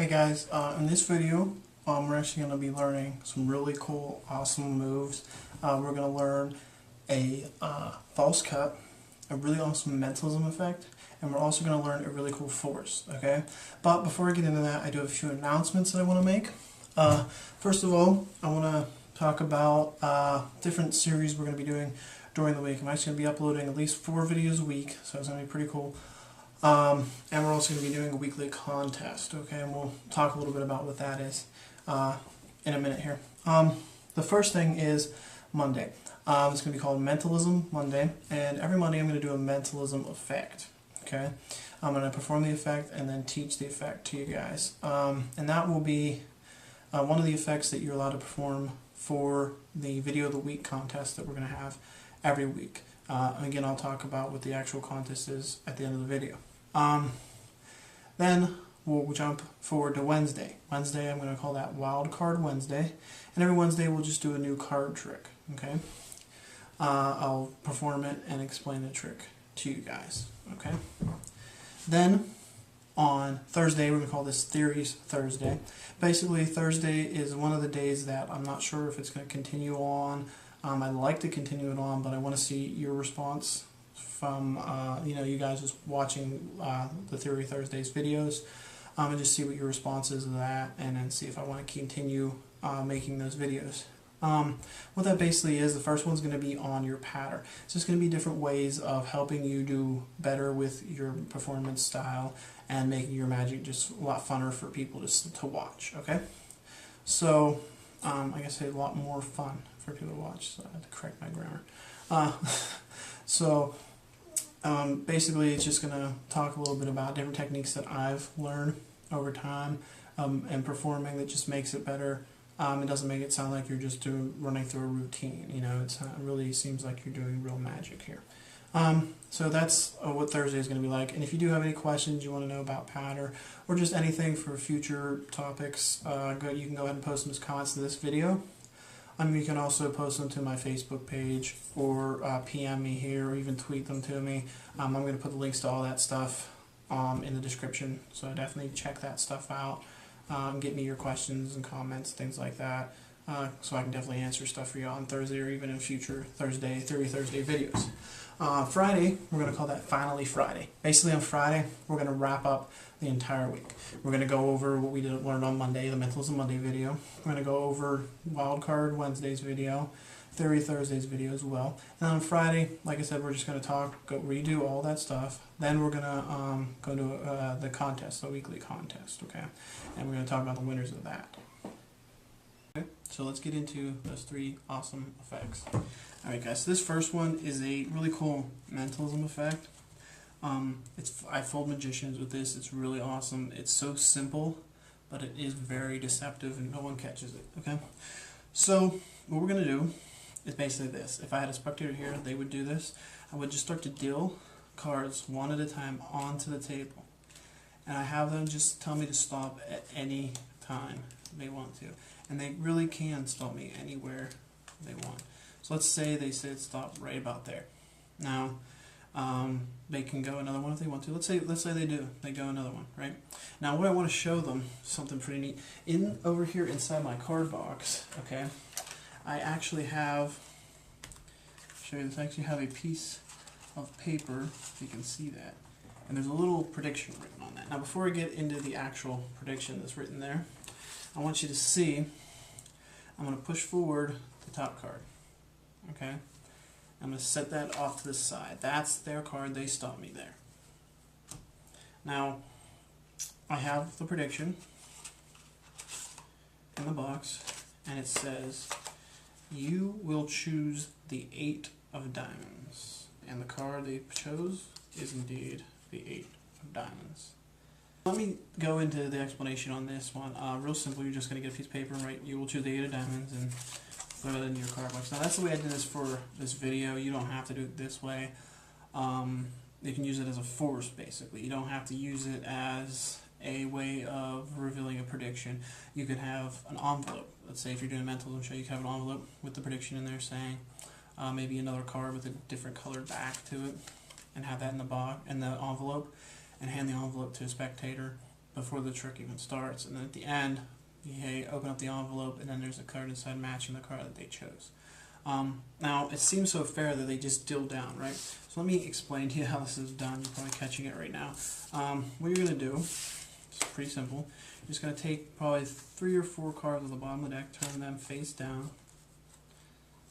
guys, in this video we're actually going to be learning some really cool, awesome moves. We're going to learn a false cut, a really awesome mentalism effect, and we're also going to learn a really cool force, okay? But before I get into that, I do have a few announcements that I want to make. First of all, I want to talk about different series we're going to be doing during the week. I'm actually going to be uploading at least 4 videos a week, so it's going to be pretty cool. And we're also going to be doing a weekly contest, okay? And we'll talk a little bit about what that is in a minute here. The first thing is Monday. It's going to be called Mentalism Monday, and every Monday I'm going to do a mentalism effect, okay? I'm going to perform the effect and then teach the effect to you guys. And that will be one of the effects that you're allowed to perform for the Video of the Week contest that we're going to have every week. And again, I'll talk about what the actual contest is at the end of the video. Then we'll jump forward to Wednesday. Wednesday, I'm going to call that Wild Card Wednesday. And every Wednesday we'll just do a new card trick, okay? I'll perform it and explain the trick to you guys, okay? Then on Thursday, we're going to call this Theories Thursday. Basically, Thursday is one of the days that I'm not sure if it's going to continue on. I'd like to continue it on, but I want to see your response from you guys just watching the Theory Thursdays videos, and just see what your response is to that, and then see if I want to continue making those videos. What that basically is, the first one's going to be on your pattern. It's just going to be different ways of helping you do better with your performance style and making your magic just a lot funner for people to watch, okay? So, I guess a lot more fun for people to watch, so I had to correct my grammar. Basically it's just going to talk a little bit about different techniques that I've learned over time and performing that just makes it better. It doesn't make it sound like you're just running through a routine, you know, it really seems like you're doing real magic here. So that's what Thursday is going to be like. And if you do have any questions you want to know about pattern or just anything for future topics, you can go ahead and post them as comments to this video. You can also post them to my Facebook page or PM me here or even tweet them to me. I'm going to put the links to all that stuff in the description, so definitely check that stuff out. Get me your questions and comments, things like that, so I can definitely answer stuff for you on Thursday or even in future Theory Thursday videos. Friday, we're going to call that Finally Friday. Basically on Friday, we're going to wrap up the entire week. We're going to go over what we learned on Monday, the Mentalism Monday video. We're going to go over Wildcard Wednesday's video, Theory Thursday's video as well. And on Friday, like I said, we're just going to redo all that stuff. Then we're going to go to the contest, the weekly contest, okay? And we're going to talk about the winners of that. Okay, so let's get into those 3 awesome effects. Alright guys, so this first one is a really cool mentalism effect. I fold magicians with this. It's really awesome. It's so simple, but it is very deceptive and no one catches it, okay? So what we're going to do is basically this. If I had a spectator here, they would do this. I would just start to deal cards one at a time onto the table. And I have them just tell me to stop at any time they want to. And they really can stop me anywhere they want. So let's say they said stop right about there. Now, they can go another one if they want to. Let's say they do. They go another one, right? Now, what I want to show them, something pretty neat. Over here inside my card box, okay, I actually have, show you this, I actually have a piece of paper, if you can see that. And there's a little prediction written on that. Now, before I get into the actual prediction that's written there, I want you to see, I'm going to push forward the top card, okay? I'm going to set that off to the side. That's their card. They stop me there. Now, I have the prediction in the box, and it says, you will choose the 8 of diamonds. And the card they chose is indeed the 8 of diamonds. Let me go into the explanation on this one. Real simple, you're just going to get a piece of paper and write, you will choose the 8 of diamonds, and throw it into your card box. Now that's the way I did this for this video. You don't have to do it this way. You can use it as a force, basically. You don't have to use it as a way of revealing a prediction. You could have an envelope. Let's say if you're doing a mentalism show, you can have an envelope with the prediction in there saying maybe another card with a different colored back to it, and have that in the box, in the envelope, and hand the envelope to a spectator before the trick even starts, and then at the end, you open up the envelope, and then there's a card inside matching the card that they chose. Now, it seems so fair that they just deal down, right? So let me explain to you how this is done. You're probably catching it right now. What you're going to do, it's pretty simple. You're just going to take probably 3 or 4 cards on the bottom of the deck, turn them face down,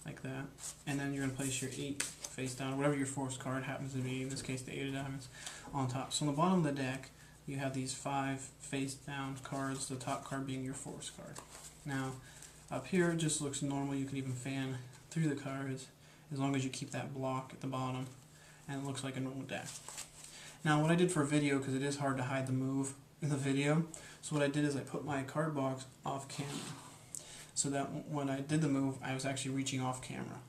like that, and then you're going to place your 8 face down, whatever your force card happens to be, in this case the 8 of diamonds, on top. So on the bottom of the deck, you have these 5 face down cards, the top card being your force card. Now, up here it just looks normal. You can even fan through the cards as long as you keep that block at the bottom, and it looks like a normal deck. Now, what I did for a video, because it is hard to hide the move in the video, so what I did is I put my card box off camera, so that when I did the move, I was actually reaching off camera.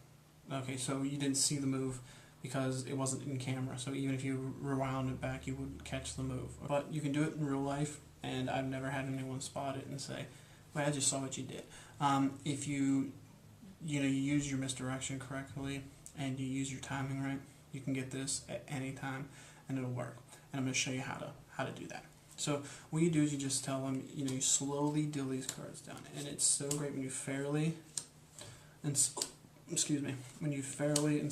Okay, so you didn't see the move because it wasn't in camera, so even if you rewound it back, you wouldn't catch the move. But you can do it in real life, and I've never had anyone spot it and say, well, I just saw what you did. If you use your misdirection correctly and you use your timing right, you can get this at any time and it'll work. And I'm going to show you how to do that. So what you do is you just tell them, you slowly deal these cards down, and it's so great when you fairly and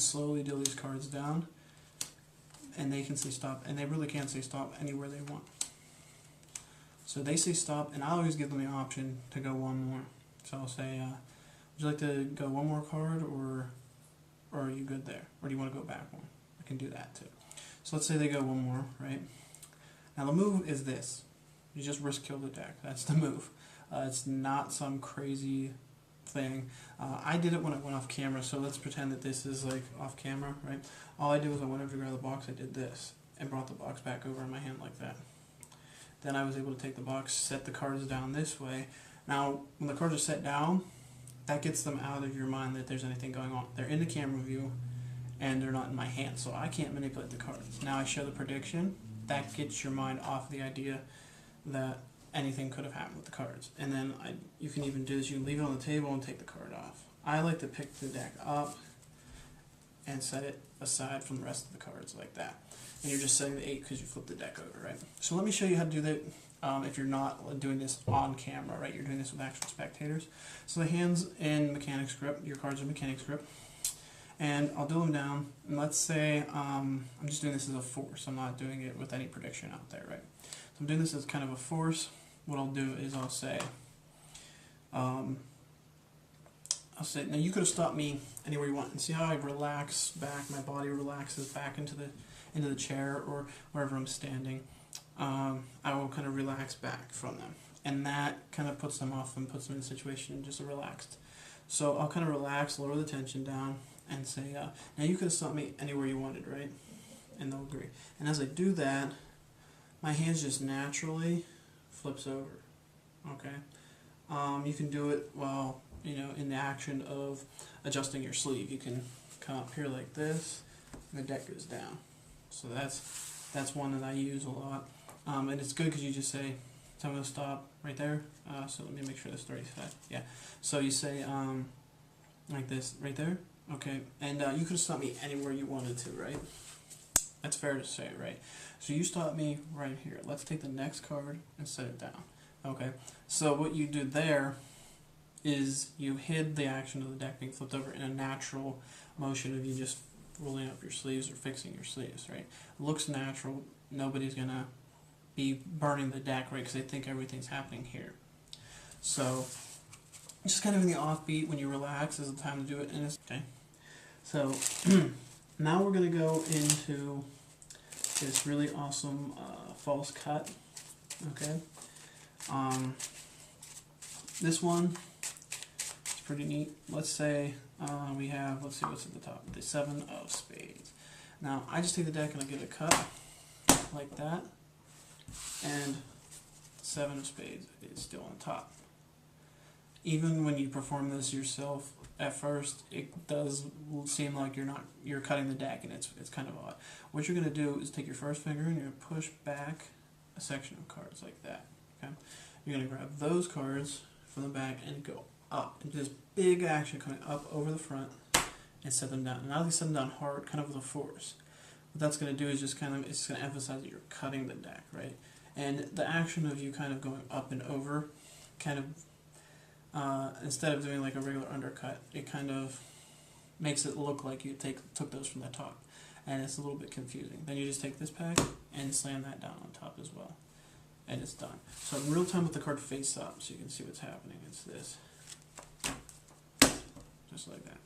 slowly deal these cards down, and they can say stop, and they really can say stop anywhere they want. So they say stop, and I always give them the option to go one more. So I'll say, would you like to go one more card, or are you good there? Or do you want to go back one? I can do that too. So let's say they go one more, right? Now the move is this. You just risk kill the deck. That's the move. It's not some crazy thing. I did it when I went off camera, so let's pretend that this is like off camera, right? All I did was I went over to grab the box, I did this, and brought the box back over in my hand like that. Then I was able to take the box, set the cards down this way. Now, when the cards are set down, that gets them out of your mind that there's anything going on. They're in the camera view, and they're not in my hand, so I can't manipulate the cards. Now I show the prediction. That gets your mind off the idea that anything could have happened with the cards. And then you can even do this. You can leave it on the table and take the card off. I like to pick the deck up and set it aside from the rest of the cards like that. And you're just setting the 8 because you flipped the deck over, right? So let me show you how to do that if you're not doing this on camera, right? You're doing this with actual spectators. So the hand's in mechanics grip. Your cards are mechanics grip. And I'll do them down, and let's say I'm just doing this as a force. I'm not doing it with any prediction out there, right? So I'm doing this as kind of a force. What I'll do is I'll say, now you could have stopped me anywhere you want, and see how I relax back, my body relaxes back into the chair or wherever I'm standing. I will kind of relax back from them, and that kind of puts them off and puts them in a situation just relaxed. So I'll kind of relax, lower the tension down, and say, now you could have stopped me anywhere you wanted, right? And they'll agree. And as I do that, my hands just naturally flips over, okay? You can do it while, in the action of adjusting your sleeve. You can come up here like this, and the deck goes down. So that's one that I use a lot. And it's good because you just say, tell me to stop right there. So let me make sure that's 35. Yeah. So you say, like this, right there. Okay, and you could have stopped me anywhere you wanted to, right? That's fair to say, right? So you stopped me right here. Let's take the next card and set it down. Okay, so what you did there is you hid the action of the deck being flipped over in a natural motion of you just rolling up your sleeves or fixing your sleeves, right? It looks natural. Nobody's going to be burning the deck, right, because they think everything's happening here. So just kind of in the offbeat, when you relax is the time to do it. And it's, okay. So now we're going to go into this really awesome false cut. Okay. This one is pretty neat. Let's say we have, let's see what's at the top, the 7 of spades. Now I just take the deck and I give it a cut like that, and 7 of spades is still on top. Even when you perform this yourself, at first it does seem like you're cutting the deck, and it's kind of odd. What you're going to do is take your first finger and you're going to push back a section of cards like that. Okay, you're going to grab those cards from the back and go up into this big action coming up over the front and set them down. And now they set them down hard, kind of with a force. What that's going to do is just kind of, it's going to emphasize that you're cutting the deck, right? And the action of you kind of going up and over, kind of, instead of doing like a regular undercut, it kind of makes it look like you took those from the top. And it's a little bit confusing. Then you just take this pack and slam that down on top as well. And it's done. So in real time with the card face up, so you can see what's happening. It's this. Just like that.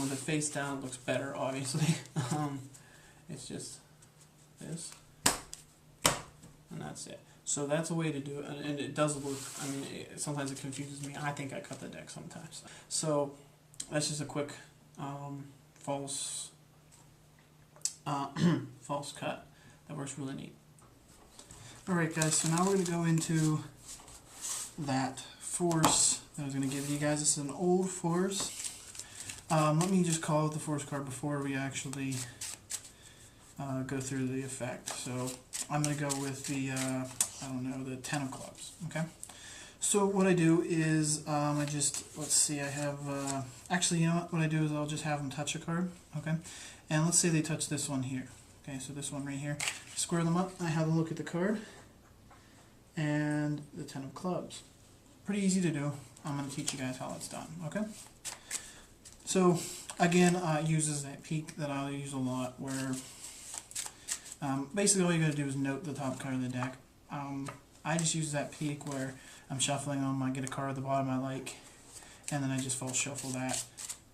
With the face down, it looks better, obviously. It's just this. And that's it. So that's a way to do it. And it does look, I mean, sometimes it confuses me. I think I cut the deck sometimes. So that's just a quick false false cut. That works really neat. Alright guys, so now we're going to go into that force that I was going to give you guys. This is an old force. Let me just call out the force card before we actually go through the effect. So I'm going to go with the, I don't know, the 10 of clubs. Okay. So what I do is I just, let's see, I have, actually, you know what I do is I'll just have them touch a card. Okay. And let's say they touch this one here. Okay, so this one right here. Square them up. I have a look at the card. And the 10 of clubs. Pretty easy to do. I'm going to teach you guys how it's done. Okay. So again, it uses that peak that I'll use a lot, where basically all you got to do is note the top card of the deck. I just use that peak where I'm shuffling them. I get a card at the bottom I like, and then I just false shuffle that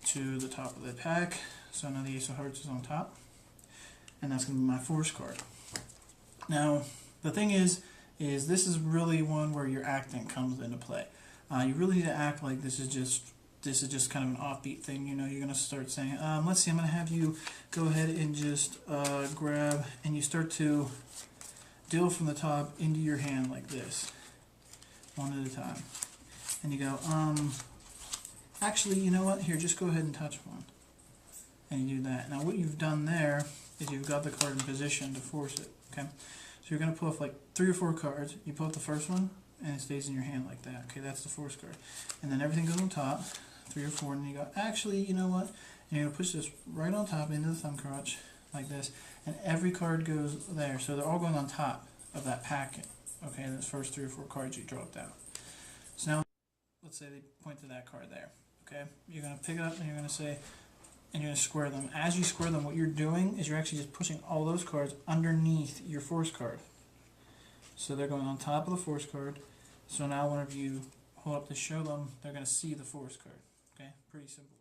to the top of the pack. So now the Ace of Hearts is on top, and that's going to be my force card. Now the thing is this is really one where your acting comes into play. You really need to act like this is just kind of an offbeat thing. You know, you're going to start saying, let's see, I'm going to have you go ahead and just grab, and you start to deal from the top into your hand like this, one at a time. And you go, actually, you know what, here, just go ahead and touch one. And you do that. Now what you've done there is you've got the card in position to force it, okay? So you're going to pull off like 3 or 4 cards. You pull up the first one, and it stays in your hand like that. Okay, that's the force card. And then everything goes on top, 3 or 4, and then you go, actually, you know what? And you're going to push this right on top into the thumb crotch, like this. And every card goes there. So they're all going on top of that packet. Okay, and those first 3 or 4 cards you dropped out. So now, let's say they point to that card there. Okay, you're going to pick it up and you're going to say, and you're going to square them. As you square them, what you're doing is you're actually just pushing all those cards underneath your force card. So they're going on top of the force card. So now whenever you hold up to show them, they're going to see the force card. Okay, pretty simple.